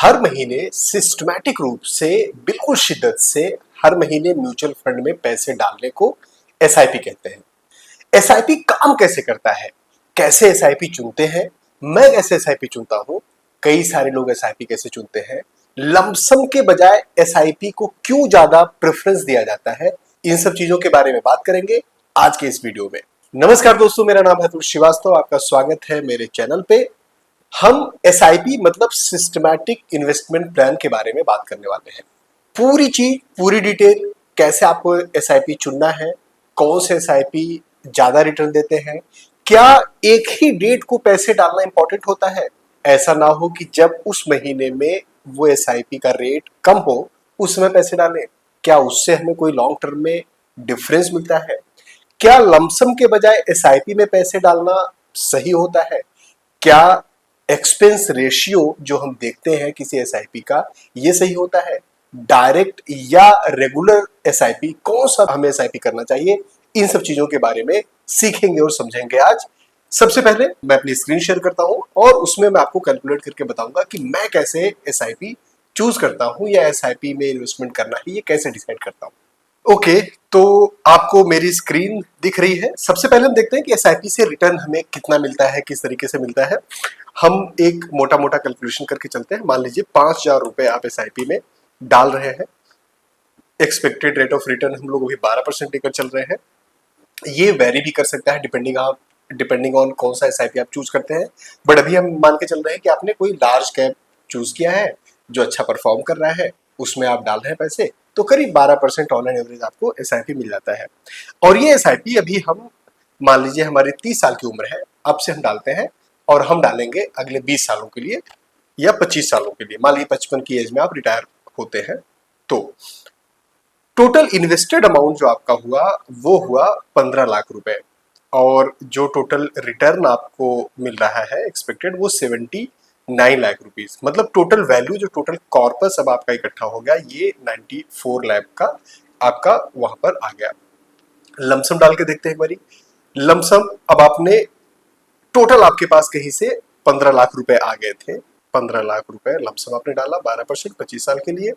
हर महीने सिस्टमैटिक रूप से बिल्कुल शिद्दत से हर महीने म्यूचुअल फंड में पैसे डालने को एसआईपी कहते हैं। एसआईपी काम कैसे करता है, कैसे एसआईपी चुनते हैं, मैं कैसे एसआईपी चुनता हूं, कई सारे लोग एसआईपी कैसे चुनते हैं, लमसम के बजाय एसआईपी को क्यों ज्यादा प्रेफरेंस दिया जाता है, इन सब चीजों के बारे में बात करेंगे आज के इस वीडियो में। नमस्कार दोस्तों, मेरा नाम है अतुल श्रीवास्तव, आपका स्वागत है मेरे चैनल पे। हम एसआईपी मतलब सिस्टमैटिक इन्वेस्टमेंट प्लान के बारे में बात करने वाले हैं। पूरी चीज, पूरी डिटेल, कैसे आपको एसआईपी चुनना है, कौन से एसआईपी ज्यादा रिटर्न देते हैं, क्या एक ही डेट को पैसे डालना इंपॉर्टेंट होता है, ऐसा ना हो कि जब उस महीने में वो एसआईपी का रेट कम हो उस समय पैसे डालें, क्या उससे हमें कोई लॉन्ग टर्म में डिफरेंस मिलता है, क्या लमसम के बजाय एसआईपी में पैसे डालना सही होता है, क्या एक्सपेंस रेशियो जो हम देखते हैं किसी एसआईपी का ये सही होता है, डायरेक्ट या रेगुलर एसआईपी, कौन सा हमें एसआईपी करना चाहिए, इन सब चीजों के बारे में सीखेंगे और समझेंगे आज। सबसे पहले मैं अपनी स्क्रीन शेयर करता हूं और उसमें मैं आपको कैलकुलेट करके बताऊंगा कि मैं कैसे एसआईपी चूज करता हूं या एसआईपी में इन्वेस्टमेंट करना है ये कैसे डिसाइड करता हूं। ओके, तो आपको मेरी स्क्रीन दिख रही है। सबसे पहले हम देखते हैं कि एसआईपी से रिटर्न हमें कितना मिलता है, किस तरीके से मिलता है। हम एक मोटा मोटा कैलकुलेशन करके चलते हैं। मान लीजिए 5,000 रुपए आप एसआईपी में डाल रहे हैं। एक्सपेक्टेड रेट ऑफ रिटर्न हम लोग अभी 12% लेकर चल रहे हैं। ये वेरी भी कर सकता है डिपेंडिंग ऑन कौन सा एसआईपी आप चूज करते हैं। बट अभी हम मान के चल रहे हैं कि आपने कोई लार्ज कैप चूज किया है जो अच्छा परफॉर्म कर रहा है, उसमें आप डाल रहे हैं पैसे, तो करीब 12% ऑन एन एवरेज आपको एसआईपी मिल जाता है। और ये एसआईपी अभी हम मान लीजिए हमारी 30 साल की उम्र है, अब से हम डालते हैं और हम डालेंगे अगले 20 सालों के लिए या 25 सालों के लिए। मान लीजिए 55 की एज में आप रिटायर होते हैं, तो टोटल इन्वेस्टेड अमाउंट जो आपका हुआ वो हुआ 15 लाख रुपए, और जो टोटल रिटर्न आपको मिल रहा है एक्सपेक्टेड वो 79 लाख रुपीस। मतलब टोटल वैल्यू, जो टोटल कॉर्पस अब आपका इकट्ठा हो गया, ये 94 लाख का आपका वहां पर आ गया। लमसम डाल के देखते हैं एक बारी। लमसम अब आपने टोटल आपके पास कहीं से 15 लाख रुपए आ गए थे। 15 लाख रुपए लमसम आपने डाला, 12% 25 साल के लिए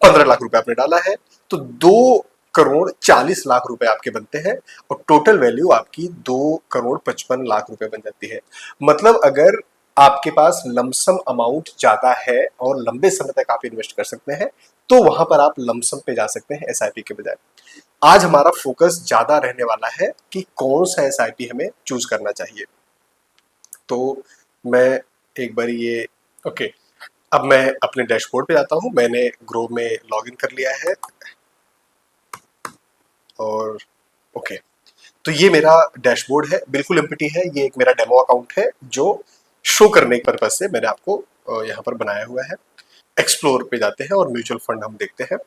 15 लाख रुपए आपने डाला है, तो 2,40,00,000 रुपए आपके बनते हैं और टोटल वैल्यू आपकी 2,55,00,000 रुपए बन जाती है। मतलब अगर आपके पास लमसम अमाउंट ज्यादा है और लंबे समय तक आप इन्वेस्ट कर सकते हैं, तो वहां पर आप लमसम पे जा सकते हैं एसआईपी के बजाय। आज हमारा फोकस ज्यादा रहने वाला है कि कौन सा एसआईपी हमें चूज करना चाहिए। तो मैं एक बार ये ओके, अब मैं अपने डैशबोर्ड पे जाता हूँ। मैंने ग्रो में लॉगिन कर लिया है और ओके, तो ये मेरा डैशबोर्ड है, बिल्कुल एम्प्टी है। ये एक मेरा डेमो अकाउंट है जो शो करने के पर्पज से मैंने आपको यहाँ पर बनाया हुआ है। एक्सप्लोर पे जाते हैं और म्यूचुअल फंड हम देखते हैं।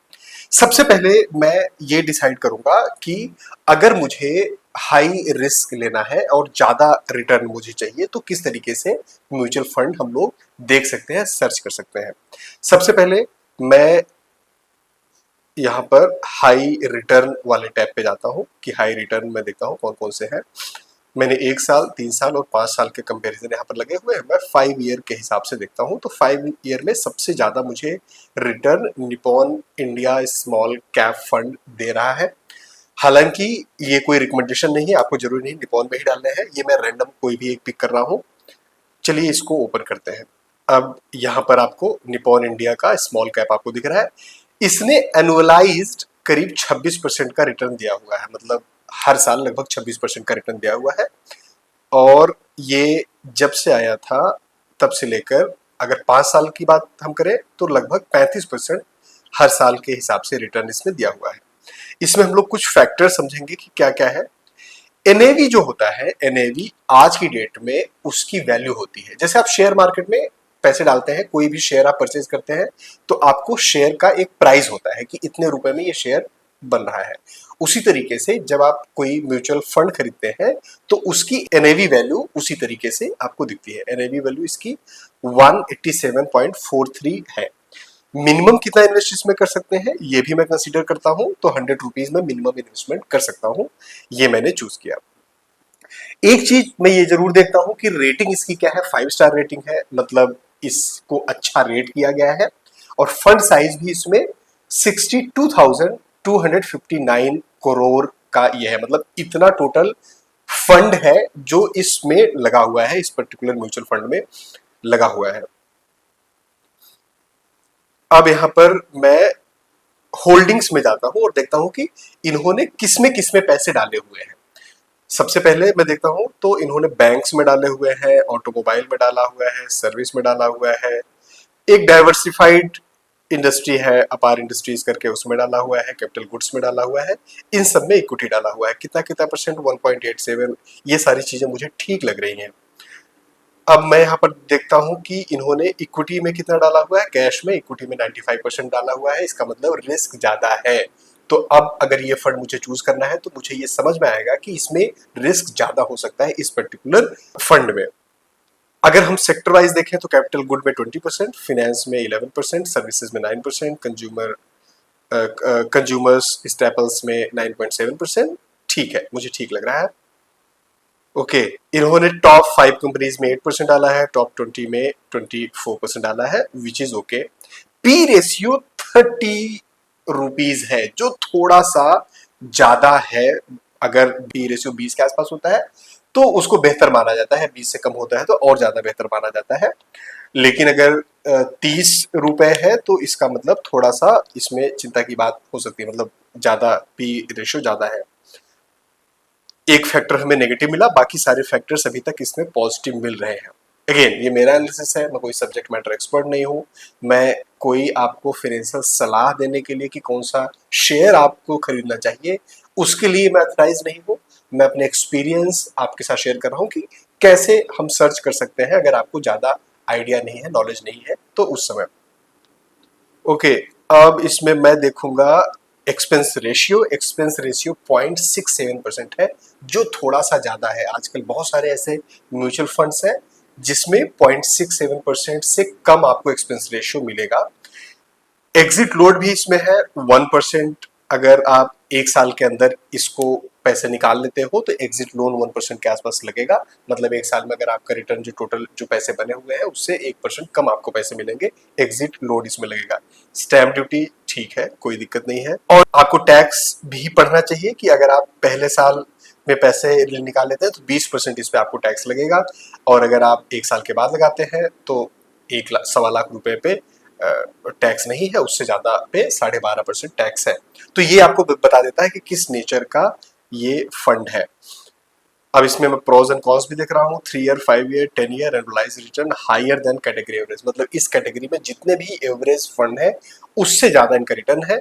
सबसे पहले मैं ये डिसाइड करूंगा कि अगर मुझे हाई रिस्क लेना है और ज्यादा रिटर्न मुझे चाहिए तो किस तरीके से म्यूचुअल फंड हम लोग देख सकते हैं, सर्च कर सकते हैं। सबसे पहले मैं यहाँ पर हाई रिटर्न वाले टैब पे जाता हूँ कि हाई रिटर्न में देखता हूँ कौन कौन से हैं। मैंने 1 साल, 3 साल और 5 साल के कंपैरिजन यहाँ पर लगे हुए हैं। मैं 5 ईयर के हिसाब से देखता हूँ, तो 5 ईयर में सबसे ज्यादा मुझे return Nippon India small cap fund दे रहा है। हालांकि ये कोई रिकमेंडेशन नहीं है, आपको जरूरी नहीं निपॉन में ही डालने हैं, ये मैं रैंडम कोई भी एक पिक कर रहा हूँ। चलिए इसको ओपन करते हैं। अब यहाँ पर आपको निपॉन इंडिया का स्मॉल कैप आपको दिख रहा है। इसने एनुअलाइज्ड करीब 26% का रिटर्न दिया हुआ है, मतलब हर साल लगभग 26% का रिटर्न दिया हुआ है। और ये जब से आया था तब से लेकर अगर 5 साल की बात हम करें तो लगभग 35% हर साल के हिसाब से रिटर्न इसमें दिया हुआ है। इसमें हम लोग कुछ फैक्टर समझेंगे कि क्या क्या है। एनएवी जो होता है, एनएवी आज की डेट में उसकी वैल्यू होती है। जैसे आप शेयर मार्केट में पैसे डालते हैं, कोई भी शेयर आप परचेज करते हैं तो आपको शेयर का एक प्राइस होता है कि इतने रुपए में ये शेयर बन रहा है। उसी तरीके से जब आप कोई म्यूचुअल फंड खरीदते हैं तो उसकी एनएवी वैल्यू उसी तरीके से आपको दिखती है। एनएवी वैल्यू इसकी 187.43 है। मिनिमम कितना इन्वेस्ट इसमें कर सकते हैं ये भी मैं कंसीडर करता हूं, तो 100 रुपीज में मिनिमम इन्वेस्टमेंट कर सकता हूं, ये मैंने चूज किया। एक चीज मैं ये जरूर देखता हूं कि रेटिंग इसकी क्या है। 5 स्टार रेटिंग है, मतलब इसको अच्छा रेट किया गया है और फंड साइज भी इसमें 62,259 करोड़ का ये है, मतलब इतना टोटल फंड है जो इसमें लगा हुआ है, इस पर्टिकुलर म्यूचुअल फंड में लगा हुआ है। अब यहां पर मैं होल्डिंग्स में जाता हूं और देखता हूं कि इन्होंने किसमें पैसे डाले हुए हैं। सबसे पहले मैं देखता हूं तो इन्होंने बैंक्स में डाले हुए हैं, ऑटोमोबाइल में डाला हुआ है, सर्विस में डाला हुआ है, एक डाइवर्सिफाइड इंडस्ट्री है अपार इंडस्ट्रीज करके, उसमें डाला हुआ है, कैपिटल गुड्स में डाला हुआ है, इन सब में इक्विटी डाला हुआ है। कितना कितना परसेंट? 1.87। ये सारी चीजें मुझे ठीक लग रही हैं। अब मैं यहाँ पर देखता हूँ कि इन्होंने इक्विटी में कितना डाला हुआ है, कैश में इक्विटी में 95% डाला हुआ है, इसका मतलब रिस्क ज्यादा है। तो अब अगर ये फंड मुझे चूज करना है तो मुझे ये समझ में आएगा कि इसमें रिस्क ज्यादा हो सकता है इस पर्टिकुलर फंड में। अगर हम सेक्टर वाइज देखें तो कैपिटल गुड में 20%, फाइनेंस में 11%, सर्विसेज में 9%, कंज्यूमर्स स्टेपल्स में 9.7%। ठीक है, मुझे ठीक लग रहा है। ओके, इन्होंने टॉप 5 कंपनीज में 8% डाला है, टॉप 20 में 24% डाला है, which is okay. P ratio 30 rupees है, जो थोड़ा सा ज्यादा है। अगर पी रेशियो 20 के आसपास होता है तो उसको बेहतर माना जाता है, 20 से कम होता है तो और ज्यादा बेहतर माना जाता है। लेकिन अगर 30 रुपए है तो इसका मतलब थोड़ा सा इसमें चिंता की बात हो सकती है, मतलब ज्यादा पी रेशियो ज्यादा है। एक फैक्टर हमें नेगेटिव मिला, बाकी सारे फैक्टर्स अभी तक इसमें पॉजिटिव मिल रहे हैं। अगेन ये मेरा एनालिसिस है, मैं कोई सब्जेक्ट मैटर एक्सपर्ट नहीं हूँ। मैं कोई आपको फाइनेंशियल सलाह देने के लिए कि कौन सा शेयर आपको खरीदना चाहिए उसके लिए मैं अथराइज नहीं हूँ। मैं अपने एक्सपीरियंस आपके साथ शेयर कर रहा हूँ कि कैसे हम सर्च कर सकते हैं अगर आपको ज्यादा आइडिया नहीं है, नॉलेज नहीं है तो उस समय। ओके, अब इसमें मैं देखूंगा एक्सपेंस रेशियो 0.67% है, जो थोड़ा सा ज्यादा है। आजकल बहुत सारे ऐसे म्यूचुअल फंड्स हैं जिसमें 0.67% से कम आपको एक्सपेंस रेशियो मिलेगा। एग्जिट लोड भी इसमें है 1%। अगर आप एक साल के अंदर इसको पैसे निकाल लेते हो तो एग्जिट लोन 1% के आसपास लगेगा। मतलब एक साल में अगर आपका रिटर्न जो टोटल जो पैसे बने हुए हैं उससे 1% कम आपको पैसे मिलेंगे, एग्जिट लोड इसमें लगेगा। स्टैम्प ड्यूटी ठीक है, कोई दिक्कत नहीं है। और आपको टैक्स भी पढ़ना चाहिए कि अगर आप पहले साल में पैसे निकाल लेते हैं तो 20% इस पे आपको टैक्स लगेगा, और अगर आप एक साल के बाद लगाते हैं तो 1 लाख 1.25 लाख पे टैक्स नहीं है, उससे ज्यादा पे 12.5% टैक्स है। तो ये आपको बता देता है कि किस नेचर का ये फंड है। अब इसमें मैं प्रोज एंड कॉन्स भी देख रहा हूँ। 3 year, 5 year, 10 year annualised return higher than category average, मतलब इस कैटेगरी में जितने भी एवरेज फंड है उससे ज्यादा इनका रिटर्न है।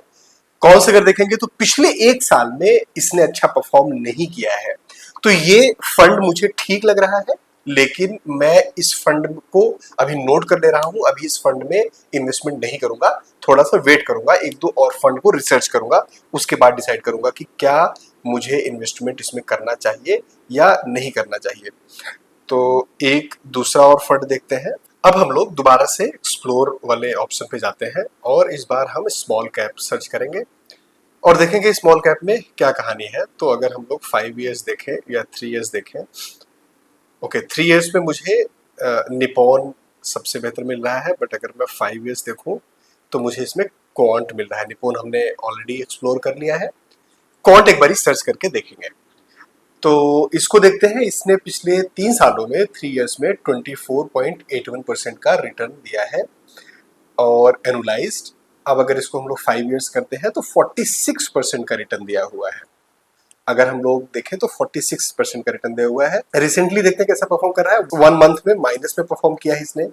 कौन से अगर देखेंगे तो पिछले एक साल में इसने अच्छा परफॉर्म नहीं किया है, तो ये फंड मुझे ठीक लग रहा है। लेकिन मैं इस फंड को अभी नोट कर ले रहा हूं, अभी इस फंड में इन्वेस्टमेंट नहीं करूंगा, थोड़ा सा वेट करूंगा, एक दो और फंड को रिसर्च करूंगा, उसके बाद डिसाइड करूंगा कि क्या मुझे इन्वेस्टमेंट इसमें करना चाहिए या नहीं करना चाहिए। तो एक दूसरा और फंड देखते हैं। अब हम लोग दोबारा से एक्सप्लोर वाले ऑप्शन पे जाते हैं और इस बार हम स्मॉल कैप सर्च करेंगे और देखेंगे स्मॉल कैप में क्या कहानी है। तो अगर हम लोग 5 इयर्स देखें या 3 इयर्स देखें, ओके 3 इयर्स में मुझे निपॉन सबसे बेहतर मिल रहा है, बट अगर मैं 5 इयर्स देखूं तो मुझे इसमें क्वांट मिल रहा है। निपॉन हमने ऑलरेडी एक्सप्लोर कर लिया है, क्वांट एक बार सर्च करके देखेंगे। तो इसको देखते हैं, इसने पिछले 3 सालों में 3 इयर्स में 24.81% का रिटर्न दिया है और एनुलाइज्ड। अब अगर इसको हम लोग 5 इयर्स करते हैं तो 46% का रिटर्न दिया हुआ है। अगर हम लोग देखें तो 46% का रिटर्न दिया हुआ है। रिसेंटली देखते हैं कैसा परफॉर्म कर रहा है। 1 मंथ में माइनस में परफॉर्म किया है इसने,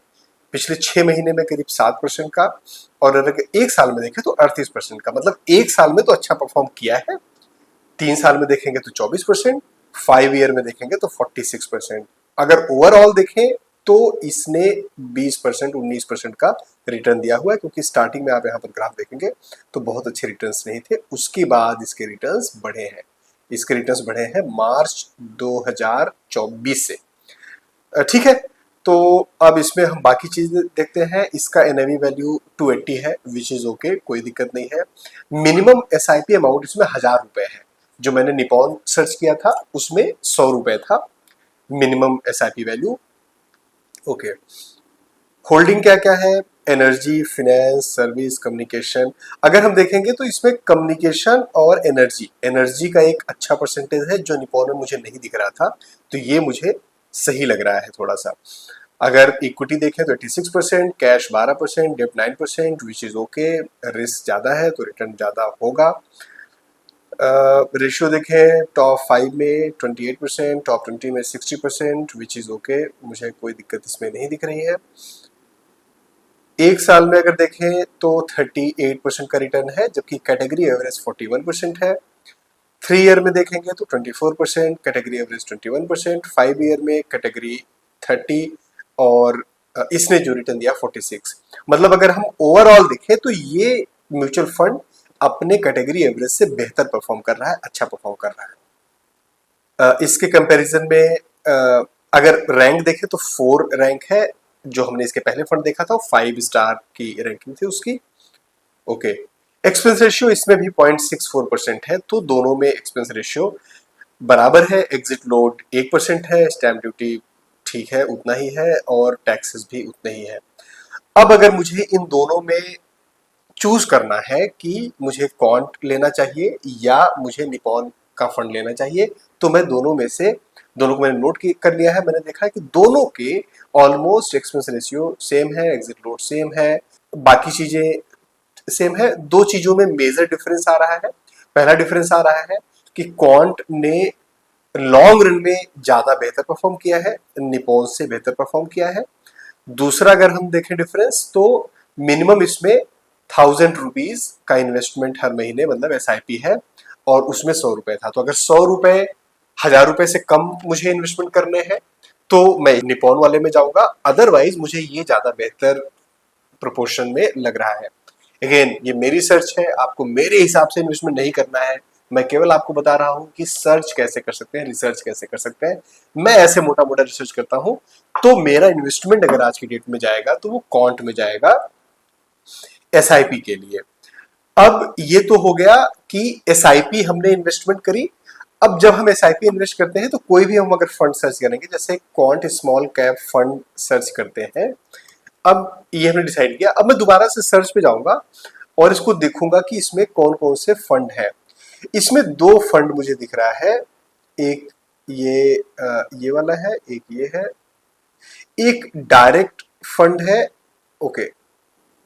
पिछले 6 महीने में करीब 7% का, और अगर एक साल में देखें तो 38% का। मतलब एक साल में तो अच्छा परफॉर्म किया है, 3 साल में देखेंगे तो 24%, 5 ईयर में देखेंगे तो 46%। अगर ओवरऑल देखें तो इसने 20%, 19% का रिटर्न दिया हुआ है, क्योंकि स्टार्टिंग में आप यहाँ पर ग्राफ देखेंगे तो बहुत अच्छे रिटर्न्स नहीं थे, उसके बाद इसके रिटर्न्स बढ़े हैं। इसके रिटर्न्स बढ़े हैं मार्च 2024 से। ठीक है, तो अब इसमें हम बाकी चीज देखते हैं। इसका एनएवी वैल्यू 280 है, विच इज ओके, कोई दिक्कत नहीं है। मिनिमम एसआईपी अमाउंट इसमें 1000 रुपए है। जो मैंने निपॉन सर्च किया था उसमें 100 रुपए था minimum SIP value. Okay, holding क्या क्या है? Energy, finance, service, communication. अगर हम देखेंगे तो इसमें कम्युनिकेशन और एनर्जी का एक अच्छा परसेंटेज है जो निपॉन में मुझे नहीं दिख रहा था, तो ये मुझे सही लग रहा है थोड़ा सा। अगर इक्विटी देखें तो 86%, कैश 12%, डेब्ट 9%, विच इज ओके। रिस्क ज्यादा है तो रिटर्न ज्यादा होगा। रेशियो देखें टॉप 5 में 28%, टॉप 20 में 60%, विच इज ओके, मुझे कोई दिक्कत इसमें नहीं दिख रही है। एक साल में अगर देखें तो 38% का रिटर्न है, जबकि कैटेगरी एवरेज 41% है। 3 ईयर में देखेंगे तो 24%, कैटेगरी एवरेज 21%, 5 ईयर में कैटेगरी 30 और इसने जो रिटर्न दिया 46। मतलब अगर हम ओवरऑल देखें तो ये म्यूचुअल फंड अपने कैटेगरी एवरेज से बेहतर परफॉर्म कर रहा है, अच्छा परफॉर्म कर रहा है। इसके कंपैरिजन में अगर रैंक देखें तो 4 रैंक है, जो हमने इसके पहले फंड देखा था 5 स्टार की रैंकिंग थी उसकी। ओके, एक्सपेंस रेशियो इसमें भी 0.64% है, तो दोनों में एक्सपेंस रेशियो बराबर है। एग्जिट लोड 1% है, स्टैम्प ड्यूटी ठीक है उतना ही है, और टैक्सेस भी उतने ही है। अब अगर मुझे इन दोनों में चूज करना है कि मुझे क्वांट लेना चाहिए या मुझे निपॉन का फंड लेना चाहिए, तो मैं दोनों को मैंने नोट कर लिया है। मैंने देखा है कि दोनों के ऑलमोस्ट एक्सपेंस रेशियो सेम है, एग्जिट लोड सेम है, बाकी चीजें सेम है। दो चीजों में मेजर डिफरेंस आ रहा है। पहला डिफरेंस आ रहा है कि क्वांट ने लॉन्ग रन में ज्यादा बेहतर परफॉर्म किया है, निपॉन से बेहतर परफॉर्म किया है। दूसरा अगर हम देखें डिफरेंस, तो मिनिमम इसमें 1000 रुपीज का इन्वेस्टमेंट हर महीने मतलब एसआईपी है, और उसमें 100 रुपए था। तो अगर 100 रुपए 1000 रुपए से कम मुझे इन्वेस्टमेंट करने हैं तो मैं निपॉन वाले में जाऊंगा, अदरवाइज मुझे ये ज्यादा बेहतर प्रोपोर्शन में लग रहा है। अगेन ये मेरी सर्च है, आपको मेरे हिसाब से इन्वेस्टमेंट नहीं करना है, मैं केवल आपको बता रहा हूं कि सर्च कैसे कर सकते हैं, रिसर्च कैसे कर सकते हैं। मैं ऐसे मोटा मोटा रिसर्च करता हूं, तो मेरा इन्वेस्टमेंट अगर आज की डेट में जाएगा तो वो क्वांट में जाएगा एसआईपी के लिए। अब ये तो हो गया कि एसआईपी हमने इन्वेस्टमेंट करी। अब जब हम एसआईपी इन्वेस्ट करते हैं तो कोई भी हम अगर फंड सर्च करेंगे, जैसे quant small cap fund search करते हैं, अब ये हमने डिसाइड किया। अब मैं दोबारा से सर्च पे जाऊंगा और इसको देखूंगा कि इसमें कौन कौन से फंड है। इसमें दो फंड मुझे दिख रहा है, एक ये वाला है, एक ये है, एक डायरेक्ट फंड है। ओके,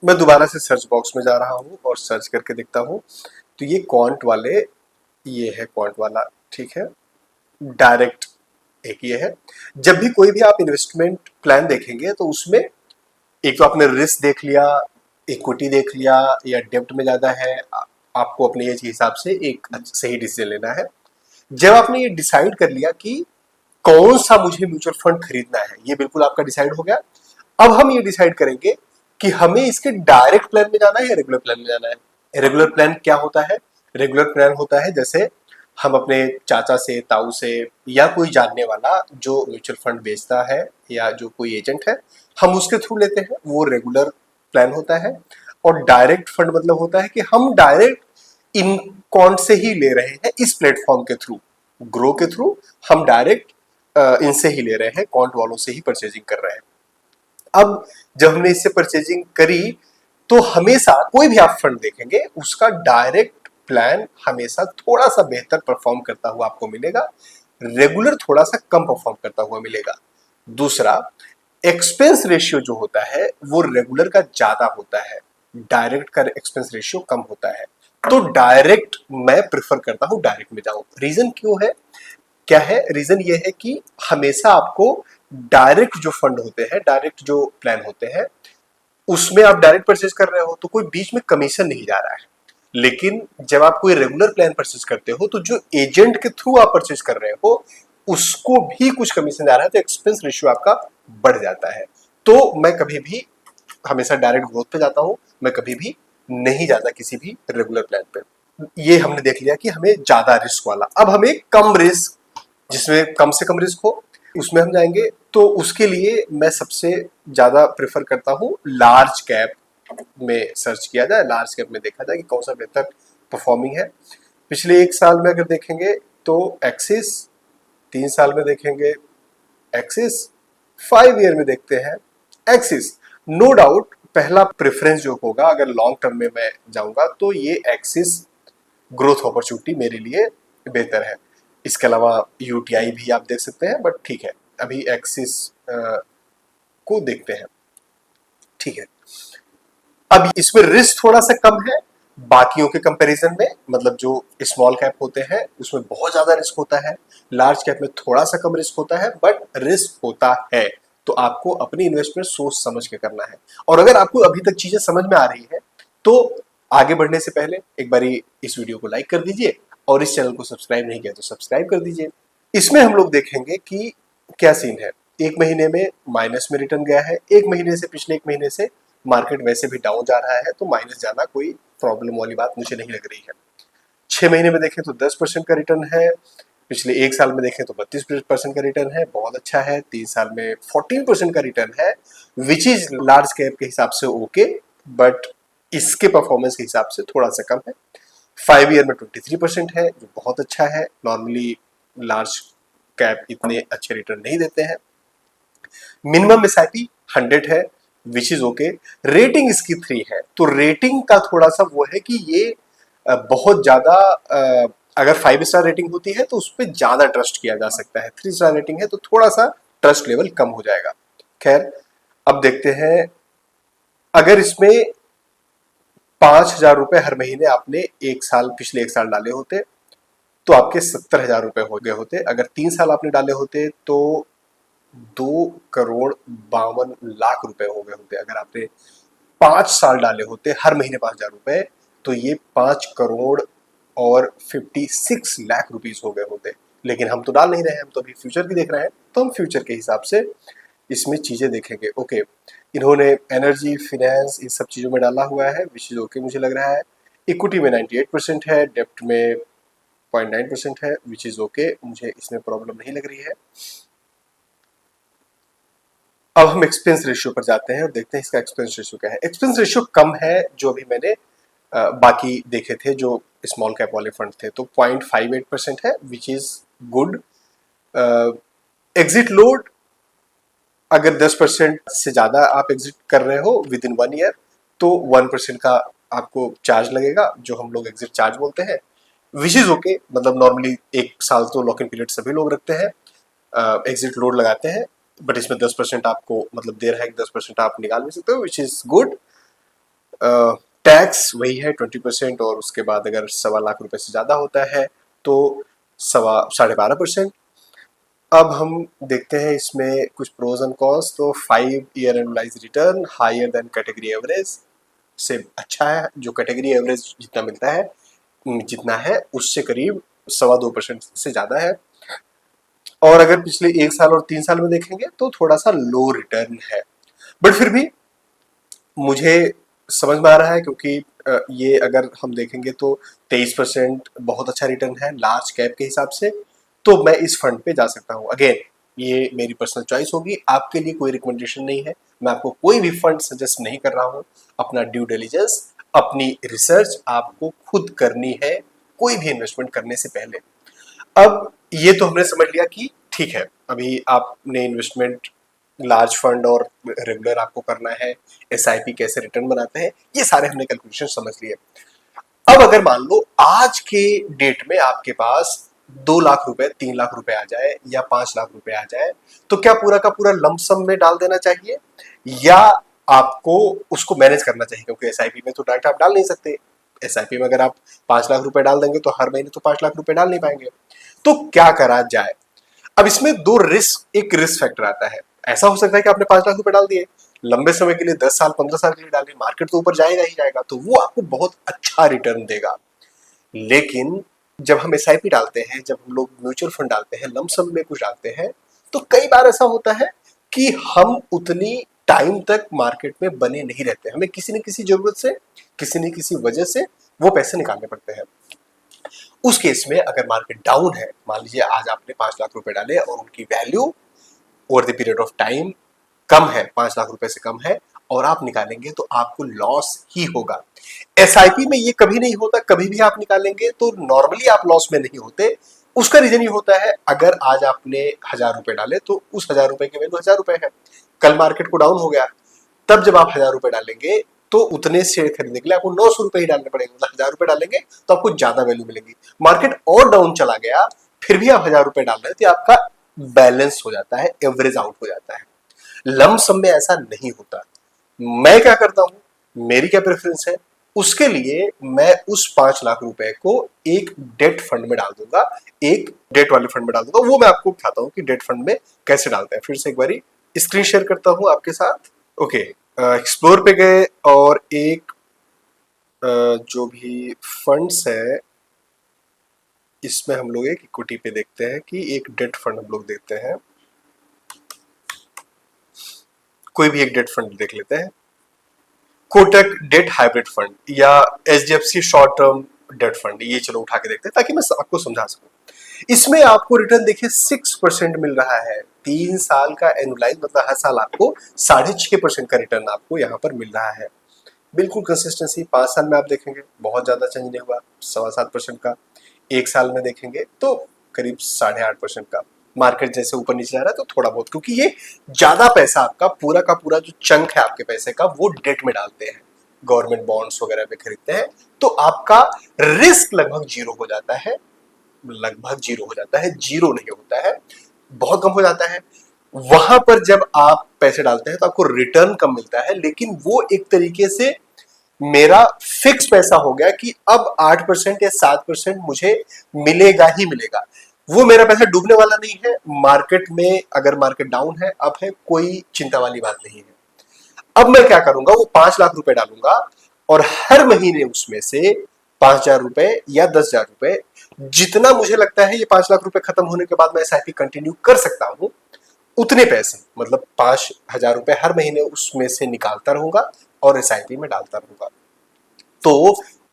मैं दोबारा से सर्च बॉक्स में जा रहा हूं और सर्च करके देखता हूं। तो ये क्वांट वाले, ये है क्वांट वाला, ठीक है। डायरेक्ट एक ये है। जब भी कोई भी आप इन्वेस्टमेंट प्लान देखेंगे तो उसमें एक तो आपने रिस्क देख लिया, इक्विटी देख लिया, या डेब्ट में ज्यादा है, आपको अपने एज के हिसाब से एक सही डिसीजन लेना है। जब आपने ये डिसाइड कर लिया कि कौन सा मुझे म्यूचुअल फंड खरीदना है, ये बिल्कुल आपका डिसाइड हो गया। अब हम ये डिसाइड करेंगे कि हमें इसके डायरेक्ट प्लान में जाना है या रेगुलर प्लान में जाना है। रेगुलर प्लान क्या होता है? रेगुलर प्लान होता है जैसे हम अपने चाचा से, ताऊ से, या कोई जानने वाला जो म्यूचुअल फंड बेचता है या जो कोई एजेंट है, हम उसके थ्रू लेते हैं, वो रेगुलर प्लान होता है। और डायरेक्ट फंड मतलब होता है कि हम डायरेक्ट इन कौन से ही ले रहे हैं, इस प्लेटफॉर्म के थ्रू, ग्रो के थ्रू हम डायरेक्ट इनसे ही ले रहे हैं, कॉन्ट वालों से ही परचेजिंग कर रहे हैं। अब जब हमने इससे परचेजिंग करी तो हमेशा कोई भी आप फंड देखेंगे उसका डायरेक्ट प्लान हमेशा थोड़ा सा बेहतर परफॉर्म करता हुआ आपको मिलेगा, रेगुलर थोड़ा सा कम परफॉर्म करता हुआ मिलेगा। दूसरा, एक्सपेंस रेशियो जो होता है वो रेगुलर का ज्यादा होता है, डायरेक्ट का एक्सपेंस रेशियो कम होता है। तो डायरेक्ट मैं प्रिफर करता हूं, डायरेक्ट में जाऊं। रीजन क्यों है, क्या है रीजन? ये है कि हमेशा आपको डायरेक्ट जो फंड होते हैं, डायरेक्ट जो प्लान होते हैं, उसमें आप डायरेक्ट परचेज कर रहे हो तो कोई बीच में कमीशन नहीं जा रहा है। लेकिन जब आप कोई रेगुलर प्लान परचेज करते हो तो जो एजेंट के थ्रू आप परचेज कर रहे हो उसको भी कुछ कमीशन जा रहा है, तो एक्सपेंस रेशियो आपका बढ़ जाता है। तो मैं कभी भी हमेशा डायरेक्ट ग्रोथ पे जाता हूं, मैं कभी भी नहीं जाता किसी भी रेगुलर प्लान पे। ये हमने देख लिया कि हमें ज्यादा रिस्क वाला। अब हमें कम रिस्क, जिसमें कम से कम रिस्क हो, उसमें हम जाएंगे। तो उसके लिए मैं सबसे ज्यादा प्रेफर करता हूं लार्ज कैप में सर्च किया जाए, लार्ज कैप में देखा जाए कि कौन सा बेहतर परफॉर्मिंग है। पिछले 1 साल में अगर देखेंगे तो एक्सिस, 3 साल में देखेंगे एक्सिस, 5 ईयर में देखते हैं एक्सिस। नो डाउट पहला प्रेफरेंस जो होगा, अगर लॉन्ग टर्म में मैं जाऊंगा तो ये एक्सिस ग्रोथ अपॉर्चुनिटी मेरे लिए बेहतर है। इसके अलावा यूटीआई भी आप देख सकते हैं, बट ठीक है, अभी एक्सिस को देखते हैं। ठीक है, अब इसमें रिस्क थोड़ा सा कम है बाकियों के कंपैरिजन में, मतलब जो स्मॉल कैप होते हैं उसमें बहुत ज्यादा रिस्क होता है, लार्ज कैप में थोड़ा सा कम रिस्क होता है, बट रिस्क होता है। तो आपको अपनी इन्वेस्टमेंट सोच समझ के करना है। और अगर आपको अभी तक चीजें समझ में आ रही है तो आगे बढ़ने से पहले एक बारी इस वीडियो को लाइक कर दीजिए, और इस चैनल को सब्सक्राइब नहीं किया तो सब्सक्राइब कर दीजिए। इसमें हम लोग देखेंगे कि क्या सीन है। एक महीने में माइनस में रिटर्न गया है, एक महीने से, पिछले एक महीने से मार्केट वैसे भी डाउन जा रहा है, तो माइनस जाना कोई प्रॉब्लम वाली बात मुझे नहीं लग रही है। 6 महीने में देखें तो 10% का रिटर्न है, पिछले एक साल में देखें तो 32% का रिटर्न है, बहुत अच्छा है। 3 साल में 14% का रिटर्न है, विच इज लार्ज कैप के हिसाब से ओके, बट इसके परफॉर्मेंस के हिसाब से थोड़ा सा कम है। 5 ईयर में 23% है, जो बहुत अच्छा है। नॉर्मली लार्ज कैप इतने अच्छे रिटर्न नहीं देते हैं। मिनिमम एसआईपी 100 है, विच इज ओके। रेटिंग इसकी 3 है, तो रेटिंग का थोड़ा सा वो है कि ये बहुत ज्यादा, अगर 5 स्टार रेटिंग होती है तो उस पर ज्यादा ट्रस्ट किया जा सकता है, 3 स्टार रेटिंग है तो थोड़ा सा ट्रस्ट लेवल कम हो जाएगा। खैर, अब देखते हैं, अगर इसमें 5,000 रुपए हर महीने आपने एक साल, पिछले एक साल डाले होते तो आपके 70,000 रुपए हो गए होते। अगर 3 साल आपने डाले होते तो 2,52,00,000 रुपए हो गए होते। अगर आपने 5 साल डाले होते, हर महीने 5,000 रुपए, तो ये 5,56,00,000 रुपीज हो गए होते। लेकिन हम तो डाल नहीं रहे हैं, हम तो अभी फ्यूचर की देख रहे हैं, तो हम फ्यूचर के हिसाब से इसमें चीजें देखेंगे। ओके, इन्होंने एनर्जी, फिनेंस, इन सब चीजों में डाला हुआ है, विच इज ओके मुझे लग रहा है। इक्विटी में 98% है, डेप्ट में 0.9% है, विच इज ओके, मुझे इसमें प्रॉब्लम नहीं लग रही है। अब हम एक्सपेंस रेशियो पर जाते हैं और देखते हैं इसका एक्सपेंस रेशियो क्या है। एक्सपेंस रेशियो कम है, जो अभी मैंने बाकी देखे थे जो स्मॉल कैप वाले फंड थे, तो 0.58% है, which is good. Exit load, अगर 10% से ज्यादा आप एग्जिट कर रहे हो विद इन 1 ईयर, तो 1% का आपको चार्ज लगेगा, जो हम लोग एग्जिट चार्ज बोलते हैं, विच इज ओके। मतलब नॉर्मली 1 साल तो लॉक इन पीरियड सभी लोग रखते हैं, एग्जिट लोड लगाते हैं, बट इसमें 10% आपको मतलब दे रहा है कि 10% आप निकाल भी सकते हो, विच इज गुड। टैक्स वही है 20%, और उसके बाद अगर 1.25 लाख से ज्यादा होता है तो 12.5%। अब हम देखते हैं इसमें कुछ प्रोज एंड कॉन्स। तो 5 year annualise return higher than category average से अच्छा है, जो कैटेगरी एवरेज जितना मिलता है, जितना है उससे करीब 2.25% से ज्यादा है। और अगर पिछले 1 साल और 3 साल में देखेंगे तो थोड़ा सा लो रिटर्न है, बट फिर भी मुझे समझ में आ रहा है, क्योंकि ये अगर हम देखेंगे तो 23% बहुत अच्छा रिटर्न है लार्ज कैप के हिसाब से, तो मैं इस फंड पे जा सकता हूँ। अगेन, ये मेरी पर्सनल चॉइस होगी, आपके लिए कोई रिकमेंडेशन नहीं है, मैं आपको कोई भी फंड सजेस्ट नहीं कर रहा हूँ। अपना ड्यू डिलिजेंस, अपनी रिसर्च आपको खुद करनी है कोई भी इन्वेस्टमेंट करने से पहले। अब ये तो हमने समझ लिया कि ठीक है, अभी आपने इन्वेस्टमेंट लार्ज फंड और रेगुलर आपको करना है, एसआईपी कैसे रिटर्न बनाते हैं, ये सारे हमने कैलकुलेशन समझ लिए। अब अगर मान लो आज के डेट में आपके पास 2 लाख रुपए, 3 लाख रुपए आ जाए या 5 लाख रुपए आ जाए, तो क्या पूरा का पूरा लमसम में डाल देना चाहिए, या आपको उसको मैनेज करना चाहिए? क्योंकि एसआईपी में तो डायरेक्ट आप डाल नहीं सकते। एसआईपी में अगर आप 5 लाख रुपए डाल देंगे तो हर महीने तो 5 लाख रुपए डाल नहीं पाएंगे, तो क्या करा जाए? अब इसमें दो रिस्क, एक रिस्क फैक्टर आता है। ऐसा हो सकता है कि आपने 5 लाख रुपए डाल दिए, लंबे समय के लिए 10 साल 15 साल के लिए डालिए, मार्केट तो ऊपर जाएगा ही जाएगा, तो वो आपको बहुत अच्छा रिटर्न देगा। लेकिन जब हम एसआईपी डालते हैं, जब हम लोग म्यूचुअल फंड डालते हैं, लमसम में कुछ डालते हैं, तो कई बार ऐसा होता है कि हम उतनी टाइम तक मार्केट में बने नहीं रहते, हमें किसी न किसी जरूरत से, किसी न किसी वजह से वो पैसे निकालने पड़ते हैं। उस केस में अगर मार्केट डाउन है, मान लीजिए आज आपने 5 लाख रुपए डाले और उनकी value over the period of time कम है, 5 लाख रुपए से कम है, और आप निकालेंगे तो आपको लॉस ही होगा। एसआईपी में ये कभी नहीं होता, कभी भी आप निकालेंगे तो नॉर्मली आप लॉस में नहीं होते। उसका रीजन ये होता है, अगर आज आपने 1,000 रुपए डाले तो उस 1,000 रुपए की वैल्यू 1,000 रुपए है, कल मार्केट को डाउन हो गया, तब जब आप 1000 रुपए डालेंगे तो उतने शेयर खरीदने के लिए आपको 900 रुपए ही डालने पड़ेंगे। मतलब 1000 रुपए डालेंगे तो आपको ज्यादा वैल्यू मिलेगी। मार्केट और डाउन चला गया फिर भी आप 1000 रुपए डाल रहे हैं तो आपका बैलेंस हो जाता है, एवरेज आउट हो जाता है। लम सम में ऐसा नहीं होता। मैं क्या करता हूं, मेरी क्या प्रेफरेंस है, उसके लिए मैं उस 5 लाख रुपए को एक डेट फंड में डाल दूंगा, एक डेट वाले फंड में डाल दूंगा। वो मैं आपको बताता हूं कि डेट फंड में कैसे डालते हैं। फिर से एक बारी स्क्रीन शेयर करता हूं आपके साथ। ओके, एक्सप्लोर पे गए और एक जो भी फंड्स है इसमें हम लोग एक इक्विटी पे देखते हैं कि एक डेट फंड हम लोग देखते हैं। कोई भी एक डेट फंड देख लेते हैं, कोटक डेट हाइब्रिड फंड या HDFC short term debt fund. ये चलो उठा के देखते हैं ताकि मैं आपको समझा सकूं। इसमें आपको रिटर्न देखिए 6% मिल रहा है। 3 साल का एनुलाइज मतलब हर साल आपको 6.5% का रिटर्न आपको यहाँ पर मिल रहा है। बिल्कुल कंसिस्टेंसी। 5 साल में आप देखेंगे बहुत ज्यादा चेंज नहीं हुआ, 7.25% का। 1 साल में देखेंगे तो करीब 8.5% का। मार्केट जैसे ऊपर नीचे जा रहा है तो थोड़ा बहुत, क्योंकि ये ज्यादा पैसा आपका पूरा का पूरा जो चंक है आपके पैसे का वो डेट में डालते हैं, गवर्नमेंट बॉन्ड्स वगैरह में खरीदते हैं, तो आपका रिस्क लगभग जीरो हो जाता है। लगभग जीरो हो जाता है, जीरो नहीं होता है, बहुत कम हो जाता है। वहां पर जब आप पैसे डालते हैं तो आपको रिटर्न कम मिलता है, लेकिन वो एक तरीके से मेरा फिक्स पैसा हो गया कि अब 8% या 7% मुझे मिलेगा ही मिलेगा। वो मेरा पैसा डूबने वाला नहीं है। मार्केट में अगर मार्केट डाउन है, अप है, कोई चिंता वाली बात नहीं है। अब मैं क्या करूंगा, वो 5 लाख रुपए डालूंगा और हर महीने उसमें से 5,000 रुपए या 10,000 रुपए, जितना मुझे लगता है ये 5 लाख रुपए खत्म होने के बाद मैं एसआईपी कंटिन्यू कर सकता हूं, उतने पैसे मतलब 5,000 रुपए हर महीने उसमें से निकालता रहूंगा और एसआईपी में डालता रहूंगा। तो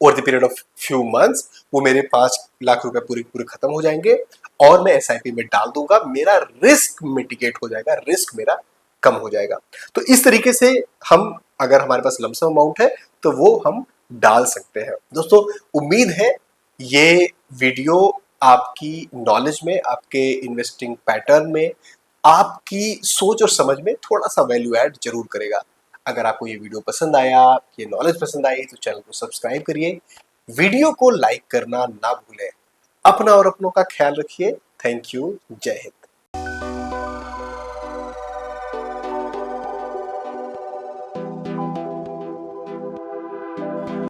over the period of few months वो मेरे 5 लाख रुपए पूरे पूरे खत्म हो जाएंगे और मैं एसआईपी में डाल दूंगा। मेरा रिस्क मिटिगेट हो जाएगा, रिस्क मेरा कम हो जाएगा। तो इस तरीके से हम, अगर हमारे पास लमसम अमाउंट है तो वो हम डाल सकते हैं। दोस्तों उम्मीद है ये वीडियो आपकी नॉलेज में, आपके इन्वेस्टिंग पैटर्न में, आपकी सोच और समझ में थोड़ा सा वैल्यू ऐड जरूर करेगा। अगर आपको ये वीडियो पसंद आया, ये नॉलेज पसंद आई तो चैनल को सब्सक्राइब करिए, वीडियो को लाइक करना ना भूलें। अपना और अपनों का ख्याल रखिए। Thank you. जय हिंद।